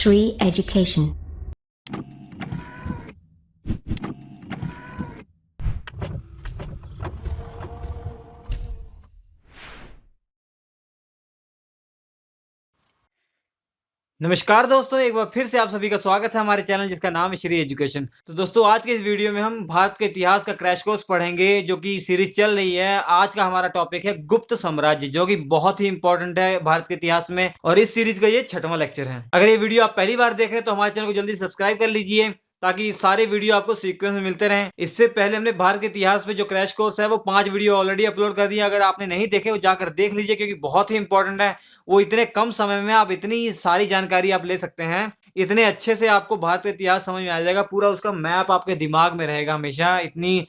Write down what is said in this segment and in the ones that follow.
Shri Education. नमस्कार दोस्तों, एक बार फिर से आप सभी का स्वागत है हमारे चैनल जिसका नाम है श्री एजुकेशन। तो दोस्तों, आज के इस वीडियो में हम भारत के इतिहास का क्रैश कोर्स पढ़ेंगे, जो कि सीरीज चल रही है। आज का हमारा टॉपिक है गुप्त साम्राज्य, जो कि बहुत ही इंपॉर्टेंट है भारत के इतिहास में, और इस सीरीज का ये 6वां लेक्चर है। अगर ये वीडियो आप पहली बार देख रहे हैं तो हमारे चैनल को जल्दी सब्सक्राइब कर लीजिए, ताकि सारे वीडियो आपको सीक्वेंस में मिलते रहें। इससे पहले हमने भारत के इतिहास में जो क्रैश कोर्स है वो 5 वीडियो ऑलरेडी अपलोड कर दिए। अगर आपने नहीं देखे वो जाकर देख लीजिए, क्योंकि बहुत ही इंपॉर्टेंट है। वो इतने कम समय में आप इतनी सारी जानकारी आप ले सकते हैं, इतने अच्छे से आपको भारत का इतिहास समझ में आ जाएगा। पूरा उसका मैप आपके दिमाग में रहेगा हमेशा, इतनी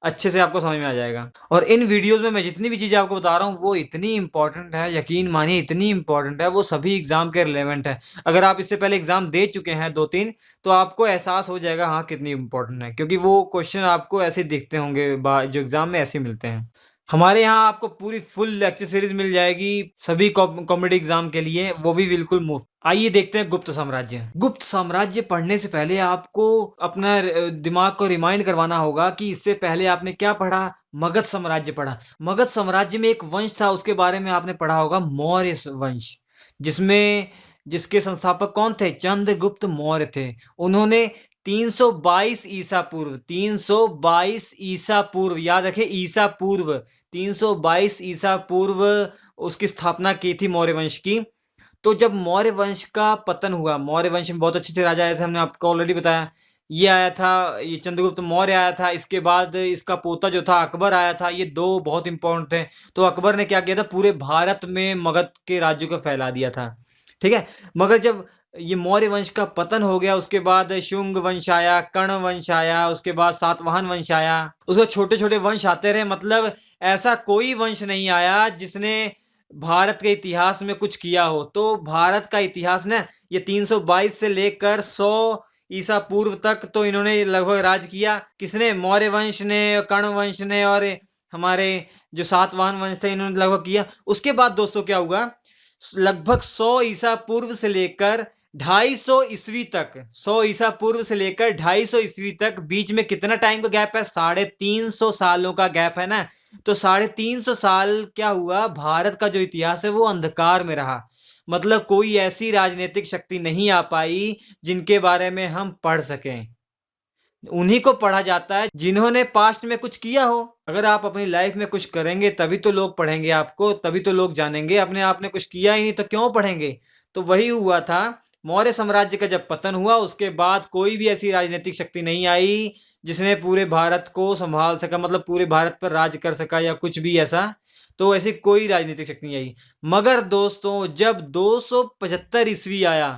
अच्छे से आपको समझ में आ जाएगा। और इन वीडियोस में मैं जितनी भी चीज़ें आपको बता रहा हूँ वो इतनी इंपॉर्टेंट है, यकीन मानिए इतनी इंपॉर्टेंट है, वो सभी एग्जाम के रिलेवेंट है। अगर आप इससे पहले एग्जाम दे चुके हैं 2-3, तो आपको एहसास हो जाएगा हाँ कितनी इंपॉर्टेंट है, क्योंकि वो क्वेश्चन आपको ऐसे दिखते होंगे जो एग्जाम में ऐसे मिलते हैं। हमारे यहाँ आपको पूरी फुल लेक्चर सीरीज मिल जाएगी सभी कॉम्पिटिटिव एग्जाम के लिए, वो भी बिल्कुल मुफ्त। आइए देखते हैं गुप्त साम्राज्य। गुप्त साम्राज्य पढ़ने से पहले आपको अपना दिमाग को रिमाइंड करवाना होगा कि इससे पहले आपने क्या पढ़ा। मगध साम्राज्य पढ़ा। मगध साम्राज्य में एक वंश था, उसके बारे में आपने पढ़ा होगा, मौर्य वंश, जिसमें जिसके संस्थापक कौन थे? चंद्रगुप्त मौर्य थे। उन्होंने 322 ईसा पूर्व, 322 ईसा पूर्व, याद रखें ईसा पूर्व, 322 ईसा पूर्व उसकी स्थापना की थी मौर्य वंश की। तो जब मौर्य वंश का पतन हुआ, मौर्य वंश में बहुत अच्छे राजा आए थे, हमने आपको ऑलरेडी बताया। ये आया था, ये चंद्रगुप्त मौर्य आया था। इसके बाद इसका पोता जो था अकबर आया था। ये दो बहुत इंपॉर्टेंट थे। तो अकबर ने क्या किया था, पूरे भारत में मगध के राज्यों को फैला दिया था। ठीक है। मगर जब ये मौर्य वंश का पतन हो गया, उसके बाद शुंग वंश आया, कर्ण वंश आया, उसके बाद सातवाहन वंश आया, उसके छोटे छोटे वंश आते रहे। मतलब ऐसा कोई वंश नहीं आया जिसने भारत के इतिहास में कुछ किया हो। तो भारत का इतिहास ना, ये 322 से लेकर 100 ईसा पूर्व तक तो इन्होंने लगभग राज किया। किसने? मौर्य वंश ने, कर्ण वंश ने, और हमारे जो सातवाहन वंश थे इन्होंने लगभग किया। उसके बाद दोस्तों क्या हुआ, लगभग 100 ईसा पूर्व से लेकर 250 ईस्वी तक, 100 ईसा पूर्व से लेकर 250 ईस्वी तक, बीच में कितना टाइम का गैप है? 350 सालों का गैप है ना। तो 350 साल क्या हुआ, भारत का जो इतिहास है वो अंधकार में रहा। मतलब कोई ऐसी राजनीतिक शक्ति नहीं आ पाई जिनके बारे में हम पढ़ सकें। उन्हीं को पढ़ा जाता है जिन्होंने पास्ट में कुछ किया हो। अगर आप अपनी लाइफ में कुछ करेंगे तभी तो लोग पढ़ेंगे आपको, तभी तो लोग जानेंगे। अपने आपने कुछ किया ही नहीं तो क्यों पढ़ेंगे? तो वही हुआ था। मौर्य साम्राज्य का जब पतन हुआ, उसके बाद कोई भी ऐसी राजनीतिक शक्ति नहीं आई जिसने पूरे भारत को संभाल सका, मतलब पूरे भारत पर राज कर सका या कुछ भी ऐसा। तो ऐसी कोई राजनीतिक शक्ति नहीं आई। मगर दोस्तों, जब 275 ईस्वी आया,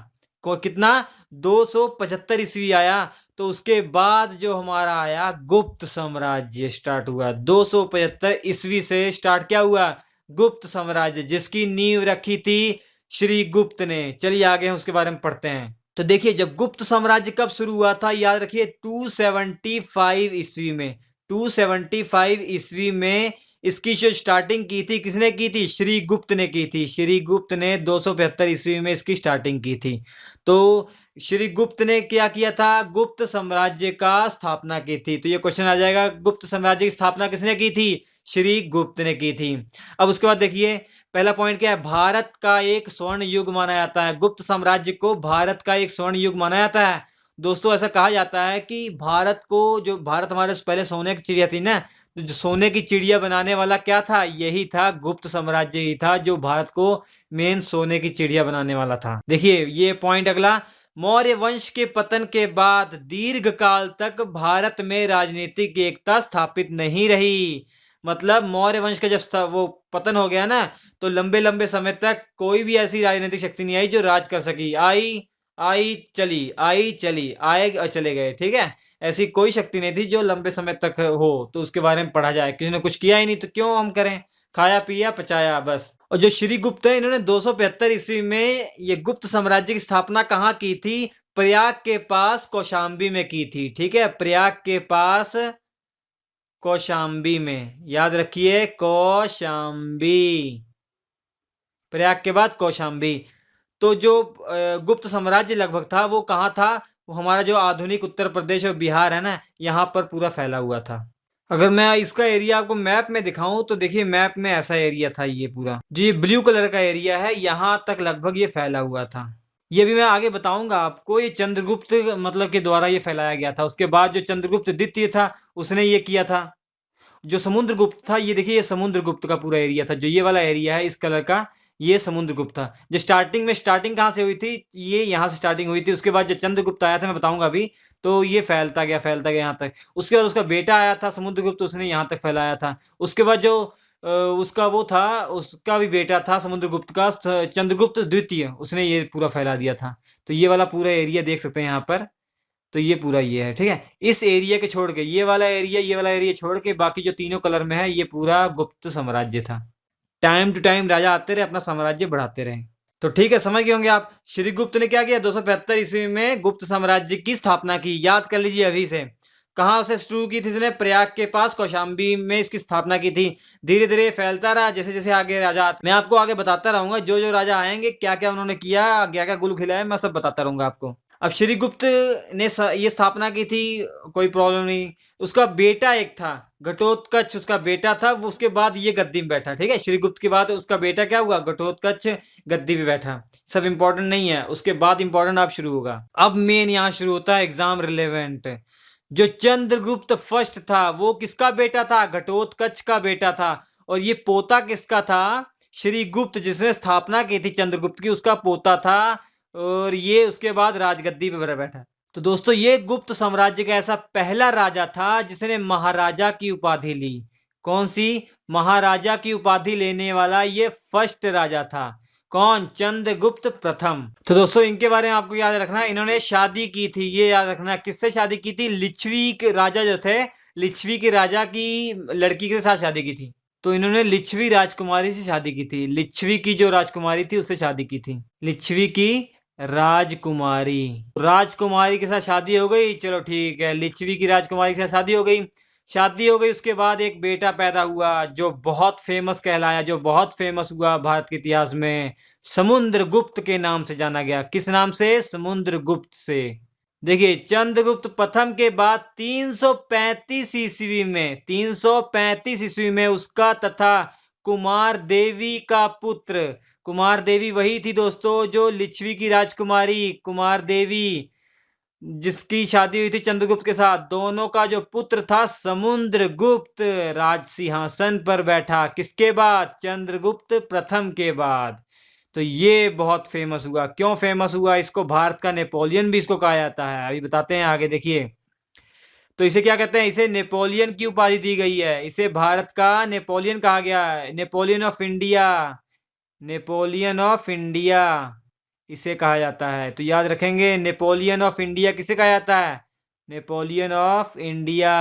को कितना, 275 ईस्वी आया, तो उसके बाद जो हमारा आया गुप्त साम्राज्य स्टार्ट हुआ। 275 ईस्वी से स्टार्ट क्या हुआ? गुप्त साम्राज्य, जिसकी नींव रखी थी श्री गुप्त ने। चलिए आगे हम उसके बारे में पढ़ते हैं। तो देखिए, जब गुप्त साम्राज्य कब शुरू हुआ था, याद रखिए 275 ईस्वी में। 275 ईस्वी में इसकी जो स्टार्टिंग की थी, किसने की थी? श्री गुप्त ने की थी। श्री गुप्त ने 275 ईस्वी में इसकी स्टार्टिंग की थी। तो श्री गुप्त ने क्या किया था? गुप्त साम्राज्य का स्थापना की थी। तो ये क्वेश्चन आ जाएगा, गुप्त साम्राज्य की स्थापना किसने की थी? श्री गुप्त ने की थी। अब उसके बाद देखिए, पहला पॉइंट क्या है? भारत का एक स्वर्ण युग माना जाता है। गुप्त साम्राज्य को भारत का एक स्वर्ण युग माना जाता है। दोस्तों, ऐसा कहा जाता है कि भारत को, जो भारत हमारे से पहले सोने की चिड़िया थी ना, तो जो सोने की चिड़िया बनाने वाला क्या था? यही था, गुप्त साम्राज्य ही था जो भारत को मेन सोने की चिड़िया बनाने वाला था। देखिए ये पॉइंट अगला, मौर्य वंश के पतन के बाद दीर्घ काल तक भारत में राजनीतिक एकता स्थापित नहीं रही। मतलब मौर्य वंश का जब वो पतन हो गया ना, तो लंबे लंबे समय तक कोई भी ऐसी राजनीतिक शक्ति नहीं आई जो राज कर सकी। आई आई चली, आई चली, आए और चले गए। ठीक है, ऐसी कोई शक्ति नहीं थी जो लंबे समय तक हो। तो उसके बारे में पढ़ा जाए, किसी ने कुछ किया ही नहीं तो क्यों हम करें? खाया पिया पचाया बस। और जो श्री गुप्त है, इन्होंने 275 ईस्वी में ये गुप्त साम्राज्य की स्थापना कहाँ की थी? प्रयाग के पास कौशाम्बी में की थी। ठीक है, प्रयाग के पास कौशाम्बी में, याद रखिए कौशाम्बी, प्रयाग के बाद कौशाम्बी। तो जो गुप्त साम्राज्य लगभग था वो कहाँ था, वो हमारा जो आधुनिक उत्तर प्रदेश और बिहार है ना, यहाँ पर पूरा फैला हुआ था। अगर मैं इसका एरिया आपको मैप में दिखाऊं तो देखिए मैप में ऐसा एरिया था ये पूरा, जो ये ब्लू कलर का एरिया है यहाँ तक लगभग ये फैला हुआ था। ये भी मैं आगे बताऊंगा आपको, ये चंद्रगुप्त मतलब के द्वारा ये फैलाया गया था। उसके बाद जो चंद्रगुप्त द्वितीय था उसने ये किया था। जो समुद्रगुप्त था, ये देखिए ये समुद्रगुप्त का पूरा एरिया था, जो ये वाला एरिया है इस कलर का, ये समुद्रगुप्त था। जो स्टार्टिंग कहाँ से हुई थी, ये यहाँ से स्टार्टिंग हुई थी। उसके बाद जो चंद्रगुप्त आया था, मैं बताऊंगा अभी, तो ये फैलता गया यहाँ तक। उसके बाद उसका बेटा आया था समुद्रगुप्त, उसने यहाँ तक फैलाया था। उसके बाद जो उसका वो था, उसका भी बेटा था समुद्रगुप्त का, चंद्रगुप्त द्वितीय, उसने ये पूरा फैला दिया था। तो ये वाला पूरा एरिया देख सकते हैं यहाँ पर। तो ये पूरा ये है, ठीक है। इस एरिया के छोड़ के ये वाला एरिया छोड़ के बाकी जो तीनों कलर में है, ये पूरा गुप्त साम्राज्य था। टाइम टू टाइम राजा आते रहे, अपना साम्राज्य बढ़ाते रहे। तो ठीक है, समझ गए होंगे आप। श्रीगुप्त ने क्या किया, 275 ईस्वी में गुप्त साम्राज्य की स्थापना की। याद कर लीजिए अभी से। कहाँ से शुरू की थी इसने, प्रयाग के पास कौशाम्बी में इसकी स्थापना की थी। धीरे धीरे फैलता रहा, जैसे जैसे आगे राजा मैं आपको आगे बताता रहूंगा, जो जो राजा आएंगे क्या क्या उन्होंने किया, क्या क्या गुल खिलाया, मैं सब बताता रहूंगा आपको। अब श्रीगुप्त ने ये स्थापना की थी, कोई प्रॉब्लम नहीं। उसका बेटा एक था घटोत्कच, उसका बेटा था वो। उसके बाद ये गद्दी में बैठा, ठीक है। श्रीगुप्त के बाद उसका बेटा क्या हुआ, घटोत्कच, गद्दी पे बैठा। सब इंपॉर्टेंट नहीं है, उसके बाद इंपॉर्टेंट अब शुरू होगा। अब मेन यहाँ शुरू होता है एग्जाम रिलेवेंट। जो चंद्रगुप्त फर्स्ट था वो किसका बेटा था, घटोत्कच का बेटा था। और ये पोता किसका था, श्रीगुप्त जिसने स्थापना की थी चंद्रगुप्त की, उसका पोता था। और ये उसके बाद राजगद्दी पे बैठा। तो दोस्तों ये गुप्त साम्राज्य का ऐसा पहला राजा था जिसने महाराजा की उपाधि ली। कौन सी, महाराजा की उपाधि लेने वाला ये फर्स्ट राजा था। कौन, चंद्रगुप्त प्रथम। तो दोस्तों इनके बारे में आपको याद रखना है, इन्होंने शादी की थी, ये याद रखना। किससे शादी की थी, लिच्छवी के राजा जो थे, लिच्छवी के राजा की लड़की के साथ शादी की थी। तो इन्होंने लिच्छवी राजकुमारी से शादी की थी। लिच्छवी की जो राजकुमारी थी उससे शादी की थी, लिच्छवी की राजकुमारी। राजकुमारी के साथ शादी हो गई, चलो ठीक है, लिच्छवी की राजकुमारी के साथ शादी हो गई। शादी हो गई, उसके बाद एक बेटा पैदा हुआ जो बहुत फेमस कहलाया, जो बहुत फेमस हुआ भारत के इतिहास में। समुद्रगुप्त के नाम से जाना गया। किस नाम से, समुद्रगुप्त से। देखिए चंद्रगुप्त प्रथम के बाद 335 ईस्वी में, 335 ईस्वी में उसका तथा कुमार देवी का पुत्र, कुमार देवी वही थी दोस्तों जो लिच्छवी की राजकुमारी, कुमार देवी जिसकी शादी हुई थी चंद्रगुप्त के साथ, दोनों का जो पुत्र था समुद्रगुप्त राज सिंहासन पर बैठा। किसके बाद, चंद्रगुप्त प्रथम के बाद। तो ये बहुत फेमस हुआ। क्यों फेमस हुआ, इसको भारत का नेपोलियन भी इसको कहा जाता है, अभी बताते हैं आगे, देखिए। तो इसे क्या कहते हैं, इसे नेपोलियन की उपाधि दी गई है। इसे भारत का नेपोलियन कहा गया है, Napoleon of India, Napoleon of India इसे कहा जाता है। तो याद रखेंगे, नेपोलियन ऑफ इंडिया किसे कहा जाता है, नेपोलियन ऑफ इंडिया,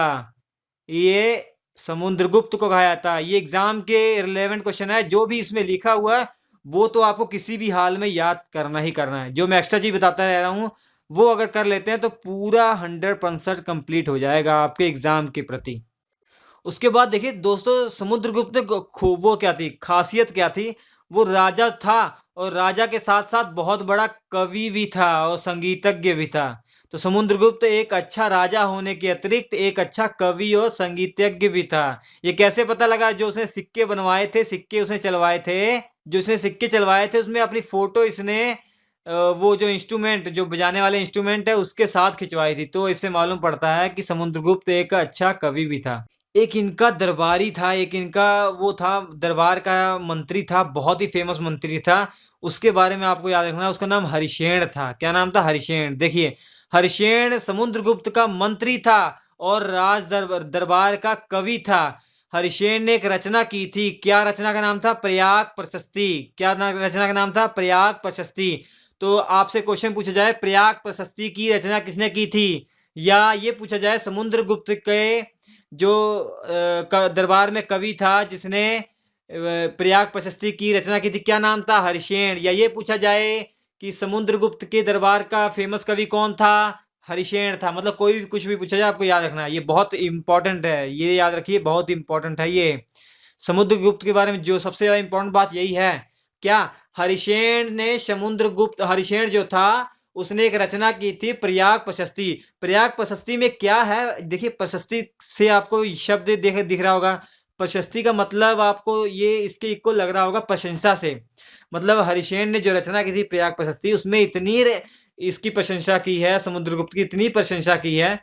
ये समुद्रगुप्त को कहा जाता है। ये एग्जाम के रिलेवेंट क्वेश्चन है, जो भी इसमें लिखा हुआ है वो तो आपको किसी भी हाल में याद करना ही करना है। जो मैं एक्स्ट्रा चीज बताता रह रहा हूँ वो अगर कर लेते हैं तो पूरा 100% कंप्लीट हो जाएगा आपके एग्जाम के प्रति। उसके बाद देखिए दोस्तों, समुद्रगुप्त ने वो क्या थी, खासियत क्या थी, वो राजा था और राजा के साथ साथ बहुत बड़ा कवि भी था और संगीतज्ञ भी था। तो समुद्रगुप्त एक अच्छा राजा होने के अतिरिक्त एक अच्छा कवि और संगीतज्ञ भी था। ये कैसे पता लगा, जो उसने सिक्के बनवाए थे, सिक्के उसने चलवाए थे, जो उसने सिक्के चलवाए थे उसमें अपनी फोटो इसने वो जो इंस्ट्रूमेंट, जो बजाने वाले इंस्ट्रूमेंट है उसके साथ खिंचवाई थी। तो इससे मालूम पड़ता है कि समुद्रगुप्त एक अच्छा कवि भी था। एक इनका दरबारी था, एक इनका वो था, दरबार का मंत्री था, बहुत ही फेमस मंत्री था। उसके बारे में आपको याद रखना है, उसका नाम हरिशेन था। क्या नाम था, हरिशेन। देखिए हरिशेन समुद्रगुप्त का मंत्री था और दरबार का कवि था। हरिशेन ने एक रचना की थी, क्या रचना का नाम था, प्रयाग प्रशस्ति। क्या रचना का नाम था, प्रयाग प्रशस्ति। तो आपसे क्वेश्चन पूछा जाए प्रयाग प्रशस्ति की रचना किसने की थी, या ये पूछा जाए समुद्रगुप्त के जो दरबार में कवि था जिसने प्रयाग प्रशस्ति की रचना की थी, क्या नाम था, हरिशेन। या ये पूछा जाए कि समुद्रगुप्त के दरबार का फेमस कवि कौन था, हरिशेन था। मतलब कोई भी कुछ भी पूछा जाए आपको याद रखना है, ये बहुत इंपॉर्टेंट है, ये याद रखिए, बहुत इंपॉर्टेंट है ये। समुद्रगुप्त के बारे में जो सबसे ज्यादा इंपॉर्टेंट बात यही है क्या? हरिशेन ने समुद्रगुप्त, हरिशेन जो था उसने एक रचना की थी प्रयाग प्रशस्ति। प्रयाग प्रशस्ति में क्या है, देखिए प्रशस्ति से आपको शब्द दिख रहा होगा। प्रशस्ति का मतलब आपको ये इसके इक्वल लग रहा होगा प्रशंसा से। मतलब हरिशेन ने जो रचना की थी प्रयाग प्रशस्ति, उसमें इतनी इसकी प्रशंसा की है, समुद्रगुप्त की इतनी प्रशंसा की है।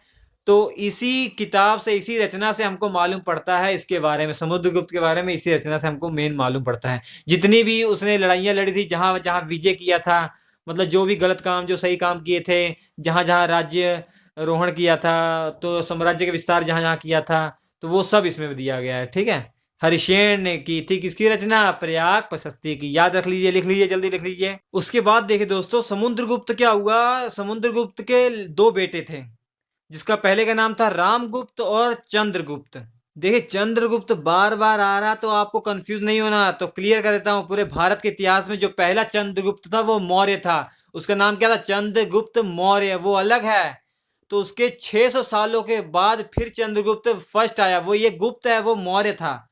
तो इसी किताब से, इसी रचना से हमको मालूम पड़ता है इसके बारे में, समुद्रगुप्त के बारे में इसी रचना से हमको मेन मालूम पड़ता है। जितनी भी उसने लड़ाइयाँ लड़ी थी, जहाँ जहाँ विजय किया था, मतलब जो भी गलत काम जो सही काम किए थे, जहाँ जहाँ राज्य रोहण किया था, तो साम्राज्य का विस्तार जहाँ जहाँ किया था, तो वो सब इसमें दिया गया है। ठीक है, हरिशेन ने की थी किसकी रचना? प्रयाग प्रशस्ति की। याद रख लीजिए, लिख लीजिए, जल्दी लिख लीजिए। उसके बाद देखिए दोस्तों, समुद्रगुप्त क्या हुआ, समुद्रगुप्त के दो बेटे थे, जिसका पहले का नाम था रामगुप्त और चंद्रगुप्त। देखिए चंद्रगुप्त बार बार आ रहा, तो आपको कंफ्यूज नहीं होना, तो क्लियर कर देता हूँ। पूरे भारत के इतिहास में जो पहला चंद्रगुप्त था वो मौर्य था। उसका नाम क्या था? चंद्रगुप्त मौर्य, वो अलग है। तो उसके 600 सालों के बाद फिर चंद्रगुप्त फर्स्ट आया, वो ये गुप्त है, वो मौर्य था।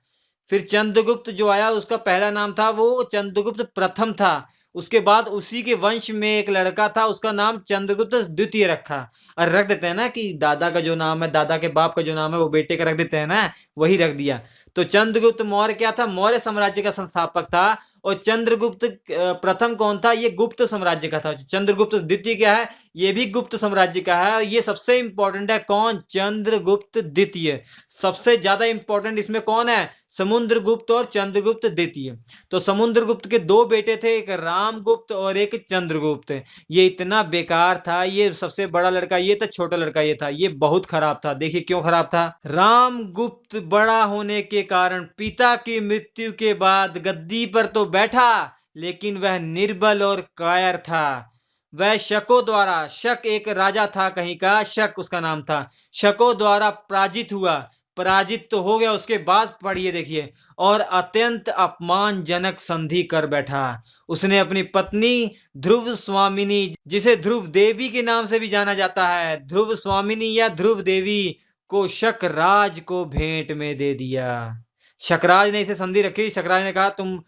फिर चंद्रगुप्त जो आया, उसका पहला नाम था वो चंद्रगुप्त प्रथम था। उसके बाद उसी के वंश में एक लड़का था, उसका नाम चंद्रगुप्त द्वितीय रखा। और रख देते हैं ना कि दादा का जो नाम है, दादा के बाप का जो नाम है, वो बेटे का रख देते हैं ना, वही रख दिया। तो चंद्रगुप्त मौर्य क्या था? मौर्य साम्राज्य का संस्थापक था। और चंद्रगुप्त प्रथम कौन था? ये गुप्त साम्राज्य का था। चंद्रगुप्त द्वितीय क्या है? ये भी गुप्त साम्राज्य का है। और ये सबसे इंपॉर्टेंट है, कौन? चंद्रगुप्त द्वितीय। सबसे ज्यादा इंपॉर्टेंट इसमें कौन है? समुद्रगुप्त और चंद्रगुप्त द्वितीय। तो समुद्रगुप्त के दो बेटे थे, एक रामगुप्त और एक चंद्रगुप्त। ये इतना बेकार था, ये सबसे बड़ा लड़का ये था, छोटा लड़का ये था, ये बहुत खराब था। देखिए क्यों खराब था। रामगुप्त बड़ा होने के कारण पिता की मृत्यु के बाद गद्दी पर तो बैठा, लेकिन वह निर्बल और कायर था। वह शकों द्वारा, शक एक राजा था कहीं का, शक उसका नाम था, शकों द्वारा पराजित हुआ। पराजित तो हो गया, उसके बाद पढ़िए देखिए, और अत्यंत अपमानजनक संधि कर बैठा। उसने अपनी पत्नी ध्रुव स्वामिनी, जिसे ध्रुव देवी के नाम से भी जाना जाता है, ध्रुव स्वामिनी या ध्रुव देवी, को शकराज को भेंट में दे दिया। शकराज ने इसे संधि रखी। शकराज ने कहा तुम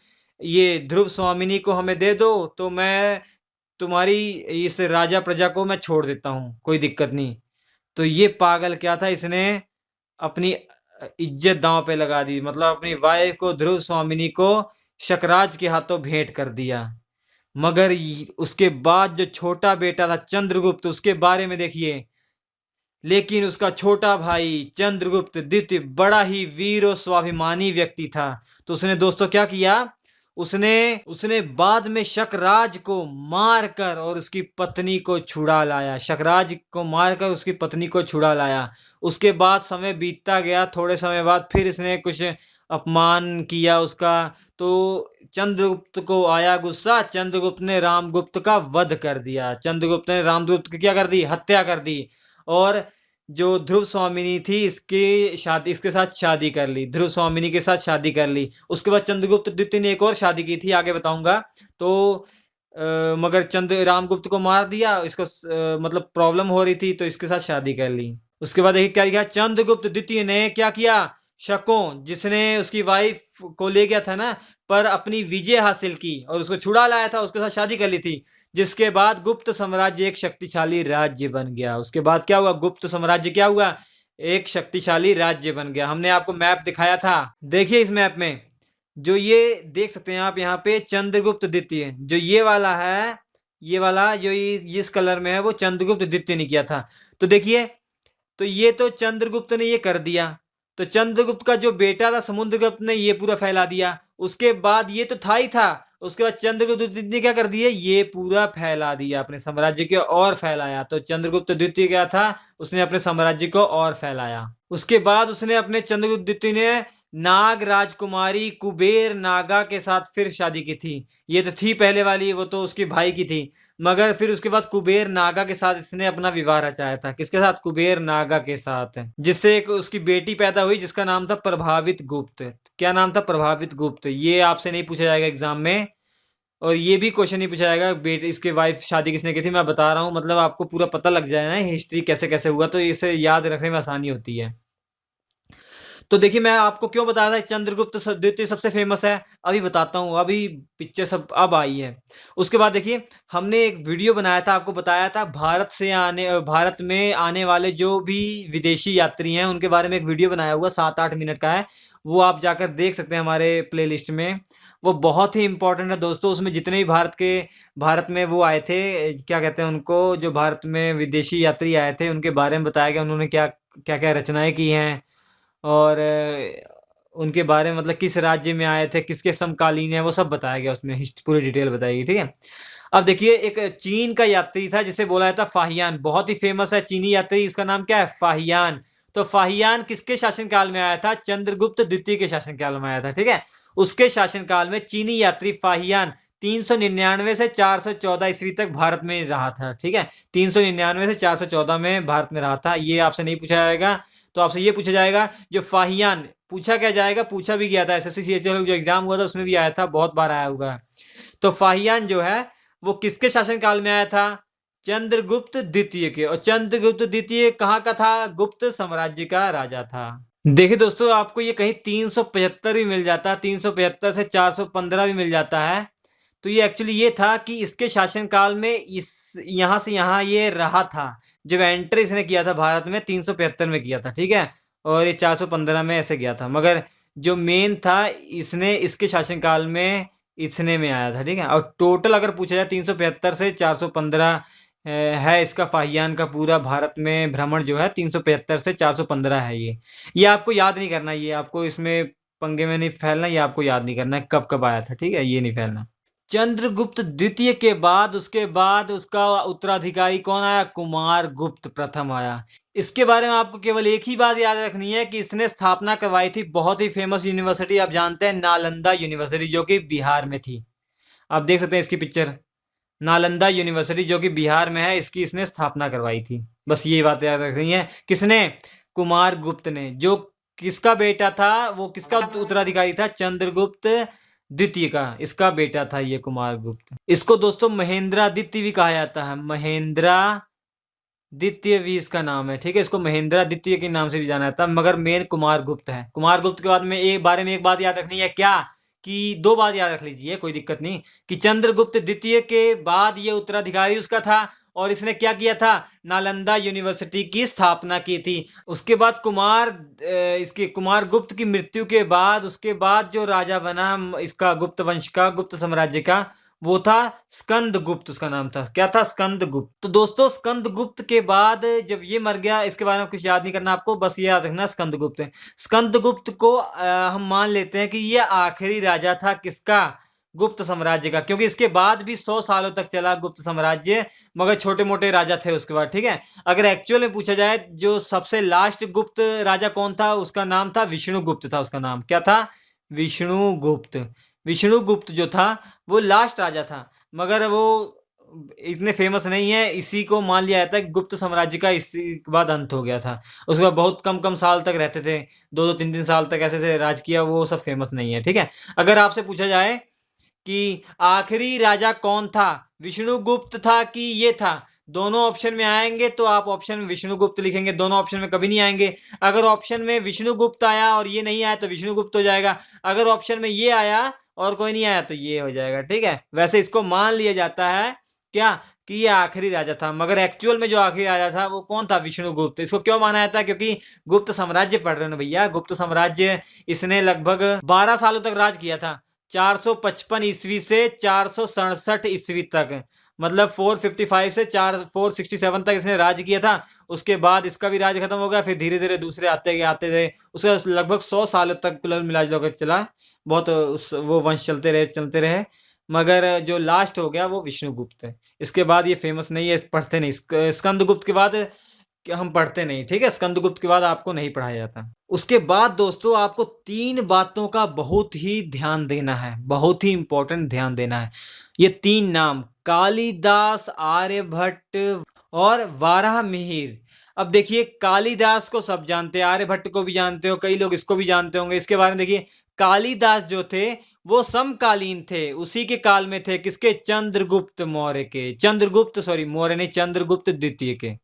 ये ध्रुव स्वामिनी को हमें दे दो, तो मैं तुम्हारी इस राजा प्रजा को मैं छोड़ देता हूँ, कोई दिक्कत नहीं। तो ये पागल क्या था, इसने अपनी इज्जत दांव पे लगा दी, मतलब अपनी वाइफ को, ध्रुव स्वामिनी को शकराज के हाथों भेंट कर दिया। मगर उसके बाद जो छोटा बेटा था चंद्रगुप्त, उसके बारे में देखिए। लेकिन उसका छोटा भाई चंद्रगुप्त द्वितीय बड़ा ही वीर और स्वाभिमानी व्यक्ति था। तो उसने दोस्तों क्या किया, उसने उसने बाद में शकराज को मारकर और उसकी पत्नी को छुड़ा लाया। शकराज को मारकर उसकी पत्नी को छुड़ा लाया। उसके बाद समय बीतता गया, थोड़े समय बाद फिर इसने कुछ अपमान किया उसका। तो चंद्रगुप्त को आया गुस्सा, चंद्रगुप्त ने रामगुप्त का वध कर दिया। चंद्रगुप्त ने रामगुप्त की क्या कर दी? हत्या कर दी। और जो ध्रुव स्वामिनी थी, इसकी शादी, इसके साथ शादी कर ली, ध्रुव स्वामिनी के साथ शादी कर ली। उसके बाद चंद्रगुप्त द्वितीय ने एक और शादी की थी, आगे बताऊंगा। तो मगर चंद्र रामगुप्त को मार दिया, इसको मतलब प्रॉब्लम हो रही थी, तो इसके साथ शादी कर ली। उसके बाद देखिए क्या लिखा, चंद्रगुप्त द्वितीय ने क्या किया, शकों, जिसने उसकी वाइफ को ले गया था ना, पर अपनी विजय हासिल की और उसको छुड़ा लाया था, उसके साथ शादी कर ली थी। जिसके बाद गुप्त साम्राज्य एक शक्तिशाली राज्य बन गया। उसके बाद क्या हुआ, गुप्त साम्राज्य क्या हुआ, एक शक्तिशाली राज्य बन गया। हमने आपको मैप दिखाया था, देखिए इस मैप में जो ये देख सकते हैं आप, यहाँ पे चंद्रगुप्त द्वितीय जो ये वाला है, ये वाला जो ये इस कलर में है, वो चंद्रगुप्त द्वितीय ने किया था। तो देखिए, तो ये तो चंद्रगुप्त ने ये कर दिया। तो चंद्रगुप्त का जो बेटा था समुद्रगुप्त ने ये पूरा फैला दिया। उसके बाद ये तो था ही था, उसके बाद चंद्रगुप्त द्वितीय ने क्या कर दिया, ये पूरा फैला दिया, अपने साम्राज्य को और फैलाया। तो चंद्रगुप्त द्वितीय क्या था, उसने अपने साम्राज्य को और फैलाया। उसके बाद उसने अपने चंद्रगुप्त द्वितीय ने नाग राजकुमारी कुबेर नागा के साथ फिर शादी की थी। ये तो थी पहले वाली, वो तो उसके भाई की थी। मगर फिर उसके बाद कुबेर नागा के साथ इसने अपना विवाह रचाया था। किसके साथ? कुबेर नागा के साथ, जिससे एक उसकी बेटी पैदा हुई, जिसका नाम था प्रभावित गुप्त। क्या नाम था? प्रभावित गुप्त। ये आपसे नहीं पूछा जाएगा एग्जाम में, और ये भी क्वेश्चन नहीं पूछा जाएगा बेटे इसके वाइफ शादी किसने की थी। मैं बता रहा हूँ, मतलब आपको पूरा पता लग जाए ना हिस्ट्री कैसे कैसे हुआ, तो इसे याद रखने में आसानी होती है। तो देखिए मैं आपको क्यों बताया था चंद्रगुप्त द्वितीय सबसे फेमस है, अभी बताता हूँ, अभी पिक्चर सब अब आई है। उसके बाद देखिए हमने एक वीडियो बनाया था, आपको बताया था भारत में आने वाले जो भी विदेशी यात्री हैं उनके बारे में एक वीडियो बनाया हुआ 7-8 मिनट का है, वो आप जाकर देख सकते हैं हमारे प्लेलिस्ट में। वो बहुत ही इम्पोर्टेंट है दोस्तों, उसमें जितने भी भारत में वो आए थे, क्या कहते हैं उनको, जो भारत में विदेशी यात्री आए थे उनके बारे में बताया गया, उन्होंने क्या क्या क्या रचनाएं की हैं और उनके बारे में, मतलब किस राज्य में आए थे, किसके समकालीन है, वो सब बताया गया उसमें, पूरी डिटेल बताई गई, ठीक है। अब देखिए एक चीन का यात्री था जिसे बोला जाता फाहियान, बहुत ही फेमस है चीनी यात्री, इसका नाम क्या है, फाहियान। तो फाहियान किसके शासनकाल में आया था, चंद्रगुप्त द्वितीय के शासनकाल में आया था, ठीक है। उसके शासनकाल में चीनी यात्री फाहियान 399 से 414 ईस्वी तक भारत में रहा था, ठीक है। 399 से 414 में भारत में रहा था। ये आपसे नहीं पूछा जाएगा, तो आपसे ये पूछा जाएगा जो फाहियान, पूछा क्या जाएगा, पूछा भी गया था एसएससी सीएचएल जो एग्जाम हुआ था उसमें भी आया था, बहुत बार आया हुआ है। तो फाहियान जो है वो किसके शासनकाल में आया था, चंद्रगुप्त द्वितीय के। और चंद्रगुप्त द्वितीय कहाँ का था, गुप्त साम्राज्य का राजा था। देखिए दोस्तों आपको ये कहीं 375 भी मिल जाता है, 375 से 415 भी मिल जाता है। तो ये एक्चुअली ये था कि इसके शासनकाल में इस यहाँ से यहाँ ये रहा था, जब एंटर इसने किया था भारत में 375 में किया था, ठीक है। और ये 415 में ऐसे गया था, मगर जो मेन था इसने इसके शासनकाल में इतने में आया था, ठीक है। और टोटल अगर पूछा जाए 375 से 415 है इसका फाहियान का पूरा भारत में भ्रमण जो है 375 से 415 है ये आपको याद नहीं करना, ये आपको इसमें पंगे में नहीं फैलना, ये आपको याद नहीं करना है कब कब आया था, ठीक है, ये नहीं फैलना। चंद्रगुप्त द्वितीय के बाद उसके बाद उसका उत्तराधिकारी कौन आया, कुमार गुप्त प्रथम आया। इसके बारे में आपको केवल एक ही बात याद रखनी है कि इसने स्थापना करवाई थी बहुत ही फेमस यूनिवर्सिटी, आप जानते हैं नालंदा यूनिवर्सिटी, जो कि बिहार में थी। आप देख सकते हैं इसकी पिक्चर, नालंदा यूनिवर्सिटी जो कि बिहार में है, इसकी इसने स्थापना करवाई थी। बस ये बात याद रखनी है, किसने, कुमार गुप्त ने, जो किसका बेटा था, वो किसका उत्तराधिकारी था, चंद्रगुप्त द्वितीय का, इसका बेटा था ये कुमार गुप्त। इसको दोस्तों महेंद्रादित्य भी कहा जाता है, महेंद्रादित्य भी इसका नाम है, ठीक है। इसको महेंद्रादित्य के नाम से भी जाना जाता है, मगर मेन कुमार गुप्त है। कुमार गुप्त के बाद में एक बारे में एक बात याद रखनी है, क्या कि दो बात याद रख लीजिए, कोई दिक्कत नहीं, कि चंद्रगुप्त द्वितीय के बाद ये उत्तराधिकारी उसका था और इसने क्या किया था, नालंदा यूनिवर्सिटी की स्थापना की थी। उसके बाद इसके कुमार गुप्त की मृत्यु के बाद उसके बाद जो राजा बना इसका गुप्त वंश का, गुप्त साम्राज्य का, वो था स्कंदगुप्त, उसका नाम था, क्या था, स्कंदगुप्त। तो दोस्तों स्कंदगुप्त के बाद जब ये मर गया, इसके बारे में कुछ याद नहीं करना आपको, बस ये याद रखना स्कंदगुप्त है। स्कंदगुप्त को हम मान लेते हैं कि ये आखिरी राजा था किसका, गुप्त साम्राज्य का, क्योंकि इसके बाद भी 100 सालों तक चला गुप्त साम्राज्य, मगर छोटे मोटे राजा थे उसके बाद, ठीक है। अगर एक्चुअल में पूछा जाए जो सबसे लास्ट गुप्त राजा कौन था, उसका नाम था विष्णुगुप्त था, उसका नाम क्या था, विष्णुगुप्त। विष्णुगुप्त जो था वो लास्ट राजा था, मगर वो इतने फेमस नहीं है, इसी को मान लिया जाता है कि गुप्त साम्राज्य का इसी के बाद अंत हो गया था। उसके बाद बहुत कम कम साल तक रहते थे, 2-2 3-3 साल तक ऐसे से राज किया, वो सब फेमस नहीं है, ठीक है। अगर आपसे पूछा जाए कि आखिरी राजा कौन था, विष्णुगुप्त था कि ये था, दोनों ऑप्शन में आएंगे तो आप ऑप्शन में विष्णुगुप्त लिखेंगे, दोनों ऑप्शन में कभी नहीं आएंगे। अगर ऑप्शन में विष्णुगुप्त आया और ये नहीं आया तो विष्णुगुप्त हो जाएगा, अगर ऑप्शन में ये आया और कोई नहीं आया तो ये हो जाएगा, ठीक है। वैसे इसको मान लिया जाता है क्या, कि ये आखिरी राजा था, मगर एक्चुअल में जो आखिरी राजा था वो कौन था, विष्णुगुप्त। इसको क्यों माना जाता है, क्योंकि गुप्त साम्राज्य पढ़ रहे हो ना भैया, गुप्त साम्राज्य इसने लगभग 12 सालों तक राज किया था, 455 ईस्वी से 467 ईस्वी तक, मतलब 455 से 467 तक इसने राज किया था। उसके बाद इसका भी राज खत्म हो गया, फिर धीरे धीरे दूसरे आते गए, उसका लगभग 100 सालों तक मिला जुला चला, बहुत वो वंश चलते रहे, मगर जो लास्ट हो गया वो विष्णुगुप्त है। इसके बाद ये फेमस नहीं है, पढ़ते नहीं, स्कंदगुप्त के बाद हम पढ़ते नहीं, ठीक है, स्कंदगुप्त के बाद आपको नहीं पढ़ाया जाता। उसके बाद दोस्तों आपको 3 बातों का बहुत ही ध्यान देना है, बहुत ही इंपॉर्टेंट ध्यान देना है। ये 3 नाम, कालिदास, आर्यभट्ट और वाराहमिहिर। अब देखिए कालिदास को सब जानते हैं, आर्यभट्ट को भी जानते हो, कई लोग इसको भी जानते होंगे। इसके बारे में देखिए, कालिदास जो थे वो समकालीन थे, उसी के काल में थे, किसके, चंद्रगुप्त मौर्य के, मौर्य नहीं, चंद्रगुप्त द्वितीय के।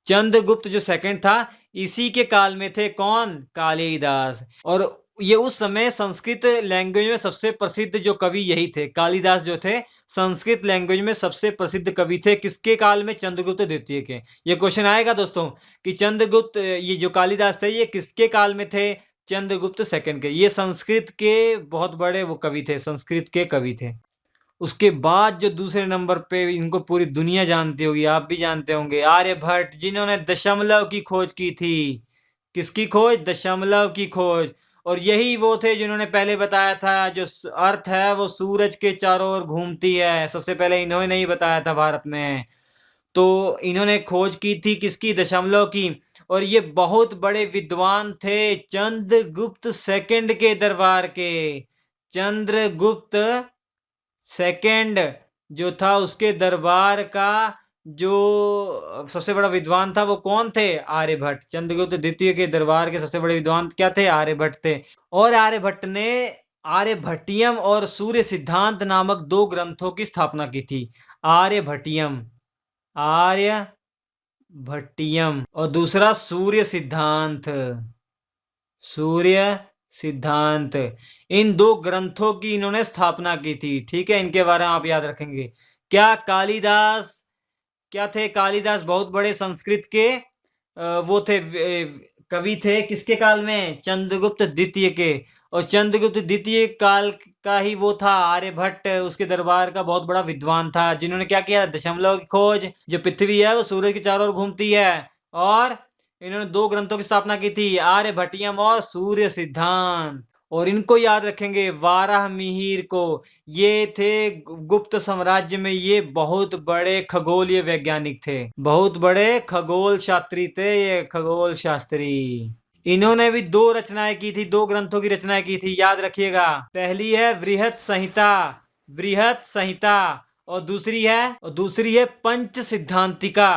चंद्रगुप्त जो सेकंड था, इसी के काल में थे कौन? कालिदास। और ये उस समय संस्कृत लैंग्वेज में सबसे प्रसिद्ध जो कवि यही थे, कालिदास जो थे संस्कृत लैंग्वेज में सबसे प्रसिद्ध कवि थे। किसके काल में? चंद्रगुप्त द्वितीय के। ये क्वेश्चन आएगा दोस्तों कि चंद्रगुप्त, ये जो कालिदास थे ये किसके काल में थे? चंद्रगुप्त सेकंड के। ये संस्कृत के बहुत बड़े वो कवि थे, संस्कृत के कवि थे। उसके बाद जो दूसरे नंबर पे इनको पूरी दुनिया जानती होगी, आप भी जानते होंगे, आर्यभट्ट, जिन्होंने दशमलव की खोज की थी। किसकी खोज? दशमलव की खोज। और यही वो थे जिन्होंने पहले बताया था जो अर्थ है वो सूरज के चारों ओर घूमती है। सबसे पहले इन्होंने नहीं बताया था भारत में। तो इन्होंने खोज की थी किसकी? दशमलव की। और ये बहुत बड़े विद्वान थे चंद्रगुप्त सेकंड के दरबार के। चंद्रगुप्त सेकंड जो था उसके दरबार का जो सबसे बड़ा विद्वान था वो कौन थे? आर्यभट्ट। चंद्रगुप्त द्वितीय के दरबार के सबसे बड़े विद्वान क्या थे? आर्यभट्ट थे। और आर्यभट्ट ने आर्यभट्टियम और सूर्य सिद्धांत नामक दो ग्रंथों की स्थापना की थी। आर्यभट्टियम, आर्यभट्टियम, और दूसरा सूर्य सिद्धांत, सूर्य सिद्धांत। इन दो ग्रंथों की इन्होंने स्थापना की थी। ठीक है, इनके बारे में आप याद रखेंगे। क्या कालिदास क्या थे? कालिदास बहुत बड़े संस्कृत के वो थे, कवि थे। किसके काल में? चंद्रगुप्त द्वितीय के। और चंद्रगुप्त द्वितीय काल का ही वो था आर्यभट्ट, उसके दरबार का बहुत बड़ा विद्वान था, जिन्होंने क्या किया? दशमलव की खोज। जो पृथ्वी है वो सूर्य के चारों ओर घूमती है। और इन्होंने दो ग्रंथों की स्थापना की थी, आर्यभट्टियम और सूर्य सिद्धांत। और इनको याद रखेंगे, वाराहमिहिर को। ये थे गुप्त साम्राज्य में ये बहुत बड़े खगोलीय वैज्ञानिक थे, बहुत बड़े खगोल शास्त्री थे ये, खगोल शास्त्री। इन्होंने भी दो रचनाएं की थी, दो ग्रंथों की रचनाएं की थी, याद रखिएगा। पहली है वृहत संहिता, वृहत संहिता। और दूसरी है पंच सिद्धांतिका।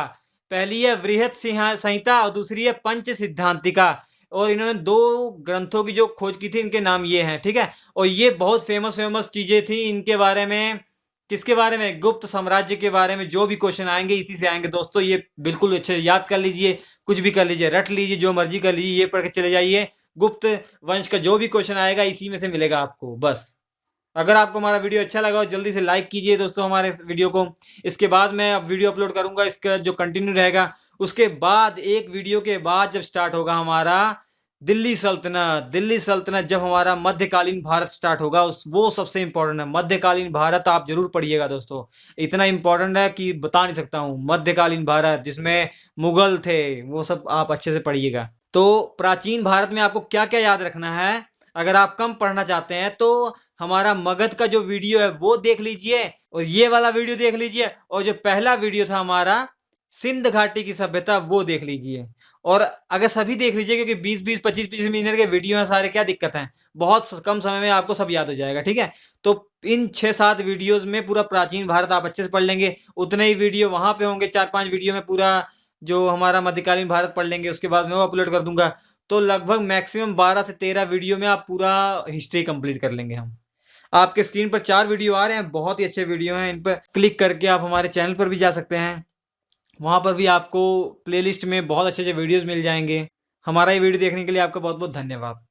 पहली है वृहत संहिता और दूसरी है पंच सिद्धांतिका। और इन्होंने दो ग्रंथों की जो खोज की थी, इनके नाम ये हैं। ठीक है, और ये बहुत फेमस चीजें थी इनके बारे में। किसके बारे में? गुप्त साम्राज्य के बारे में। जो भी क्वेश्चन आएंगे इसी से आएंगे दोस्तों, ये बिल्कुल अच्छे याद कर लीजिए, कुछ भी कर लीजिए, रट लीजिए, जो मर्जी कर लीजिए, ये पढ़ के चले जाइए। गुप्त वंश का जो भी क्वेश्चन आएगा इसी में से मिलेगा आपको बस। अगर आपको हमारा वीडियो अच्छा लगा हो जल्दी से लाइक कीजिए दोस्तों हमारे वीडियो को। इसके बाद मैं अब वीडियो अपलोड करूंगा, इसका जो कंटिन्यू रहेगा। उसके बाद एक वीडियो के बाद जब स्टार्ट होगा हमारा दिल्ली सल्तनत जब हमारा मध्यकालीन भारत स्टार्ट होगा, उस वो सबसे इंपॉर्टेंट है। मध्यकालीन भारत आप जरूर पढ़िएगा दोस्तों, इतना इंपॉर्टेंट है कि बता नहीं सकता हूँ। मध्यकालीन भारत जिसमें मुगल थे, वो सब आप अच्छे से पढ़िएगा। तो प्राचीन भारत में आपको क्या क्या याद रखना है, अगर आप कम पढ़ना चाहते हैं तो हमारा मगध का जो वीडियो है वो देख लीजिए, और ये वाला वीडियो देख लीजिए, और जो पहला वीडियो था हमारा सिंध घाटी की सभ्यता वो देख लीजिए। और अगर सभी देख लीजिए, क्योंकि 20-20, 25-25 मिनट के वीडियो हैं सारे, क्या दिक्कत है, बहुत कम समय में आपको सब याद हो जाएगा। ठीक है, तो इन 6-7 वीडियोस में पूरा प्राचीन भारत आप अच्छे से पढ़ लेंगे। उतने ही वीडियो वहां पे होंगे, 4-5 वीडियो में पूरा जो हमारा मध्यकालीन भारत पढ़ लेंगे। उसके बाद मैं वो अपलोड कर दूंगा, तो लगभग मैक्सिमम 12 से 13 वीडियो में आप पूरा हिस्ट्री कंप्लीट कर लेंगे हम। आपके स्क्रीन पर 4 वीडियो आ रहे हैं, बहुत ही अच्छे वीडियो हैं। इन पर क्लिक करके आप हमारे चैनल पर भी जा सकते हैं, वहाँ पर भी आपको प्लेलिस्ट में बहुत अच्छे अच्छे वीडियोस मिल जाएंगे। हमारा ये वीडियो देखने के लिए आपका बहुत बहुत धन्यवाद।